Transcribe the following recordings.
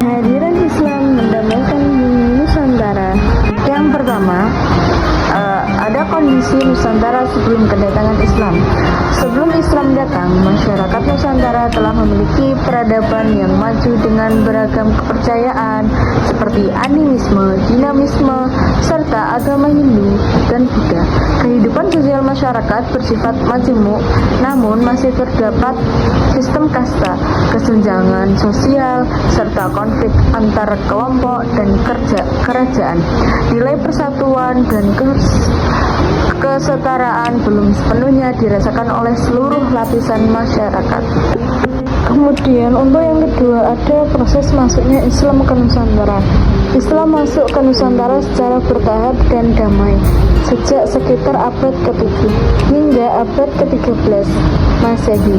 Kehadiran Islam mendamaikan bumi Nusantara. Yang pertama, ada kondisi Nusantara sebelum kedatangan Islam. Sebelum Islam datang, masyarakat Nusantara telah memiliki peradaban yang maju dengan beragam kepercayaan seperti animisme, dinamisme, serta agama Hindu dan Buddha. Kehidupan sosial masyarakat bersifat majemuk, namun masih terdapat sistem kasta, kesenjangan sosial, serta konflik antar kelompok dan kerajaan. Nilai persatuan dan kesetaraan belum sepenuhnya dirasakan oleh seluruh lapisan masyarakat. Kemudian untuk yang kedua ada proses masuknya Islam ke Nusantara. Islam masuk ke Nusantara secara bertahap dan damai sejak sekitar abad ke-7 hingga abad ke-13 Masehi.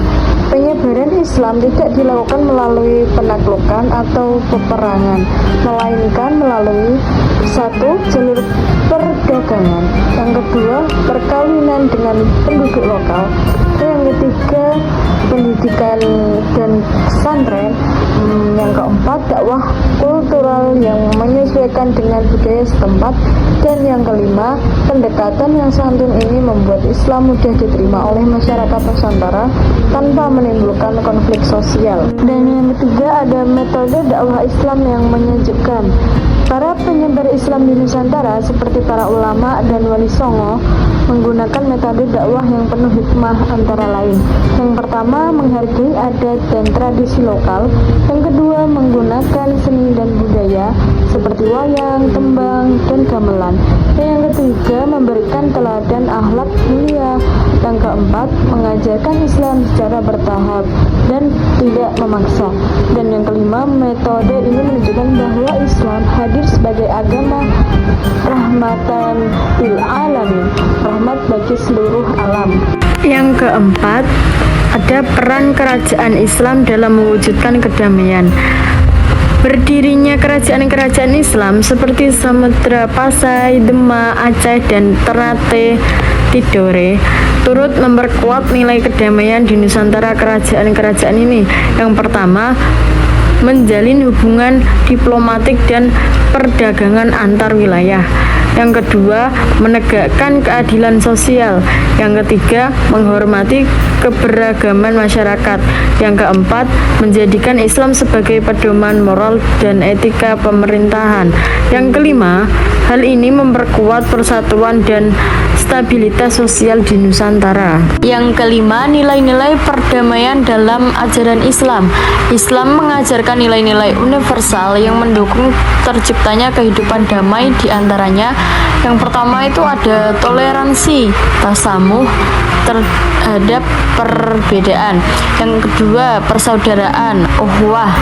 Penyebaran Islam tidak dilakukan melalui penaklukan atau peperangan, melainkan melalui satu, jalur perdagangan, yang kedua, perkawinan dengan penduduk lokal, dan yang ketiga, pendidikan dan pesantren, yang keempat, dakwah kultural yang menyesuaikan dengan budaya setempat, dan yang kelima, pendekatan yang santun ini membuat Islam mudah diterima oleh masyarakat Nusantara tanpa menimbulkan konflik sosial. Dan yang ketiga, ada metode dakwah Islam yang menyejukkan. Para penyebar Islam di Nusantara seperti para ulama dan wali songo menggunakan metode dakwah yang penuh hikmah antara lain. Yang pertama, menghargai adat dan tradisi lokal. Yang kedua, menggunakan seni dan budaya seperti wayang, tembang, dan gamelan. Dan yang ketiga, memberikan teladan akhlak mulia. Yang keempat, mengajarkan Islam secara bertahap dan tidak memaksa. Dan yang kelima, metode ini menunjukkan bahwa Islam hadir sebagai agama rahmatan lil alamin, rahmat bagi seluruh alam. Yang keempat, ada peran kerajaan Islam dalam mewujudkan kedamaian. Berdirinya kerajaan-kerajaan Islam seperti Samudra Pasai, Demak, Aceh, dan Ternate Tidore turut memperkuat nilai kedamaian di Nusantara. Kerajaan-kerajaan ini, yang pertama, menjalin hubungan diplomatik dan perdagangan antar wilayah. Yang kedua, menegakkan keadilan sosial. Yang ketiga, menghormati keberagaman masyarakat. Yang keempat, menjadikan Islam sebagai pedoman moral dan etika pemerintahan. Yang kelima, hal ini memperkuat persatuan dan stabilitas sosial di Nusantara. Yang kelima, nilai-nilai perdamaian dalam ajaran Islam. Islam mengajarkan nilai-nilai universal yang mendukung terciptanya kehidupan damai di antaranya. Yang pertama itu ada toleransi, tasamuh terhadap perbedaan. Yang kedua, persaudaraan, ukhuwah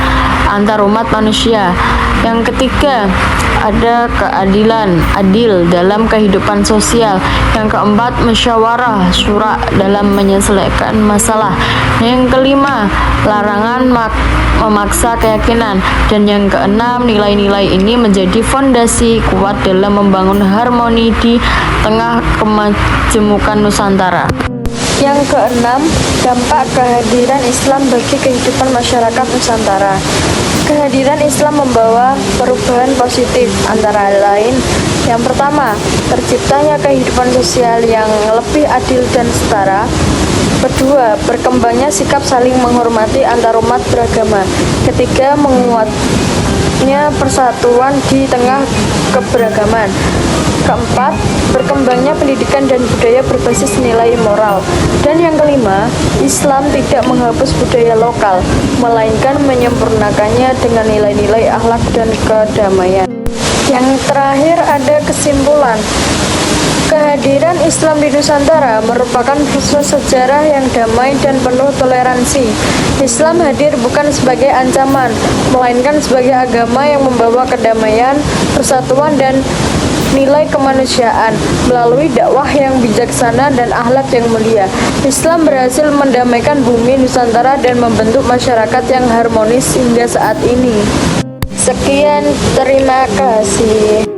antar umat manusia. Yang ketiga, ada keadilan, adil dalam kehidupan sosial. Yang keempat, musyawarah, syura dalam menyelesaikan masalah. Yang kelima, larangan memaksa keyakinan. Dan yang keenam, nilai-nilai ini menjadi fondasi kuat dalam membangun harmoni di tengah kemajemukan Nusantara. Yang keenam, dampak kehadiran Islam bagi kehidupan masyarakat Nusantara. Kehadiran Islam membawa perubahan positif, antara lain, yang pertama, terciptanya kehidupan sosial yang lebih adil dan setara. Kedua, berkembangnya sikap saling menghormati antar umat beragama. Ketiga, menguatnya persatuan di tengah keberagaman. Keempat, berkembangnya pendidikan dan budaya berbasis nilai moral. Dan yang kelima, Islam tidak menghapus budaya lokal, melainkan menyempurnakannya dengan nilai-nilai akhlak dan kedamaian. Yang terakhir ada kesimpulan. Kehadiran Islam di Nusantara merupakan proses sejarah yang damai dan penuh toleransi. Islam hadir bukan sebagai ancaman, melainkan sebagai agama yang membawa kedamaian, persatuan, dan nilai kemanusiaan. Melalui dakwah yang bijaksana dan akhlak yang mulia, Islam berhasil mendamaikan bumi Nusantara dan membentuk masyarakat yang harmonis hingga saat ini. Sekian, terima kasih.